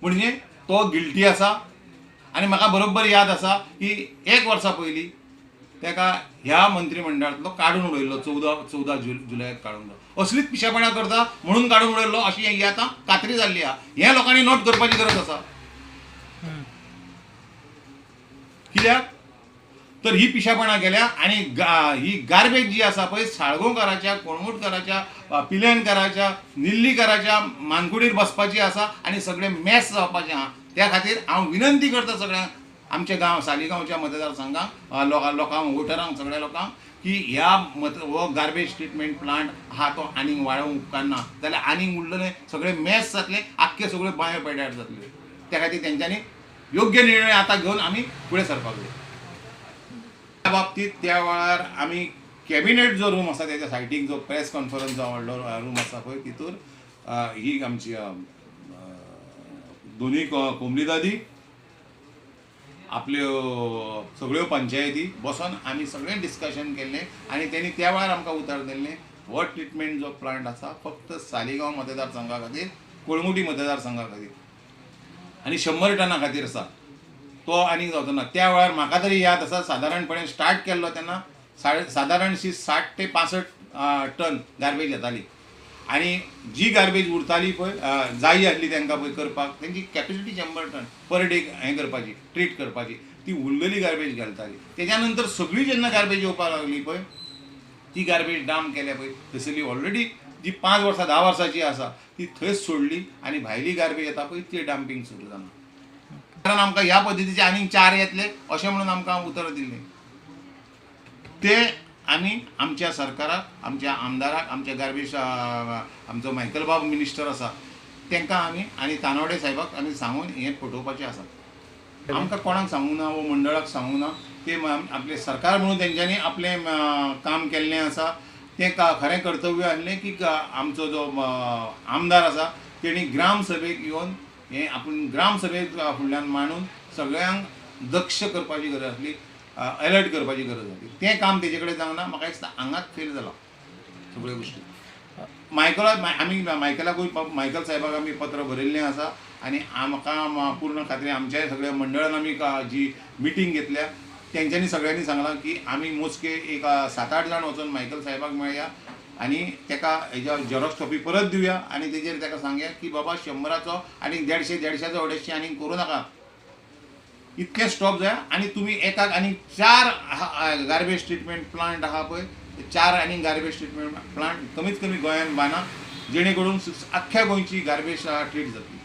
म्हणजे तो गिल्टी आसा। आणि म्हाका बरोबर याद आसा की 1 वर्सा पयलीं तेका ह्या मंत्रिमंडळांतलो काडून उडयल्लो 14 जुलयाक काडून उडयलो। असलीच पिशेपणां करता म्हणून काडून उडयल्लो अशी ही आतां खात्री जाल्ली आहा। हें लोकांनी नोट करपाची गरज आसा। कित्याक तर ही पिशेपणां केल्या आणि ही गार्बेज जी आसा पळय साळगांवकाराच्या, कोणगुटकाराच्या, पिलेनकाराच्या, निल्लीकाराच्या मानकुडीर बसपाची आसा आणि सगळें मॅस जावपाचें आहा। त्या खातीर हांव विनंती करता सगळ्यांक, आमच्या गांव सालिगांवच्या मतदारसंघांक लोकांक वोटरांक सगळ्या लोकांक की ह्या हो गार्बेज ट्रिटमेंट प्लांट आहा तो आनीक वाडोवंक उपकारना, जाल्यार आनीक उरलेलें सगळें मॅस जातलें, आख्खे सगळ्यो बांयो पेड्यार जातल्यो। त्या खातीर तेंच्यांनी योग्य निर्णय आतां घेवन आमी फुडें सरपाक जाय। त्या बाबतीत त्या वेळार आमी कॅबिनेट जो रूम आसा त्याच्या सायटीक जो प्रेस कॉन्फरन्सचा व्हडलो रूम आसा पळय तितूर ही आमची दोन्ही कोंबडी दादी आपल्यो सगळ्यो पंचायती बसून आमी सगळें डिस्कशन केल्लें आणि त्यांनी त्या वेळार आमकां उतर दिल्लें हो ट्रिटमेंट जो प्लांट आसा फक्त सालिगांव मतदारसंघा खातीर, कोळंगुटी मतदारसंघा खातीर आणि 100 टना खातीर आसा। तो आनीक जावचो ना। त्या वेळार म्हाका तरी याद आसा सादारणपणे स्टार्ट केल्लो तेन्ना सादारणशी 60 ते 65 टन गार्बेज येताली आणि जी गार्बेज उरताली पळय जायी आसली तांकां पळय करपाक तेंची कॅपेसिटी 100 टन पर डे हें करपाची ट्रीट करपाची, ती उरलेली गार्बेज घालताली। तेच्या नंतर सगळी जेन्ना गार्बेज येवपाक लागली पळय ती गार्बेज डाम केल्या पळय थंयसरली ऑलरेडी जी 5 वर्सां 10 वर्सांची आसा ती थंयच सोडली आणि भायली गार्बेज येता पळय ती डंपिंग सुरू जाना। कारण आमकां ह्या पद्दतीचे आनीक 4 येतले अशें म्हणून आमकां उतर दिल्लें। ते आमी आमच्या सरकाराक, आमच्या आमदाराक, आमच्या गार्बेज आमचो मायकल बाब मिनिस्टर आसा तांकां आमी आनी तानवडे साहेबाक आमी सांगून हें पटोवपाचें आसा। आमकां कोणाक सांगूं ना वो मंडळाक सांगूं ना, ते आपले सरकार म्हणून तेंच्यांनी आपलें काम केल्लें आसा। तें खरें कर्तव्य आसलें की आमचो जो आमदार आसा तेणी ग्राम सभेक येवन हें आपूण ग्राम सभेक फुडल्यान मांडून सगळ्यांक दक्ष करपाची गरज आसली, अलर्ट करपाची गरज आसली। तें काम तेजे कडेन जावना, म्हाका दिसता हांगाच फेल जाला सगळ्यो गोश्टी। आमी मायकल साहेबाक आमी पत्र बरयल्लें आसा आणि म्हाका पूर्ण खात्री आमच्या सगळ्या मंडळान आमी जी मिटींग घेतल्या तेंच्यांनी सगळ्यांनी सांगलां की आमी मोजके एक 7-8 जाण वचून मायकल साहेबाक मेळया आणि तेका हेज्या झेरॉक्स कॉपी परत दिवया आणि तेजेर तेका सांगया की बाबा 100चो आणि 150चो 150 आनीक करूं नाका, इतकें स्टॉप जाय आणि तुम्ही एकाक आनी 4 गार्बेज ट्रिटमेंट प्लांट आहा पळय 4 आनी गार्बेज ट्रिटमेंट प्लांट कमीत कमी गोंयांत बांदा जेणे करून आख्ख्या गोंयची गार्बेज ट्रीट जातली।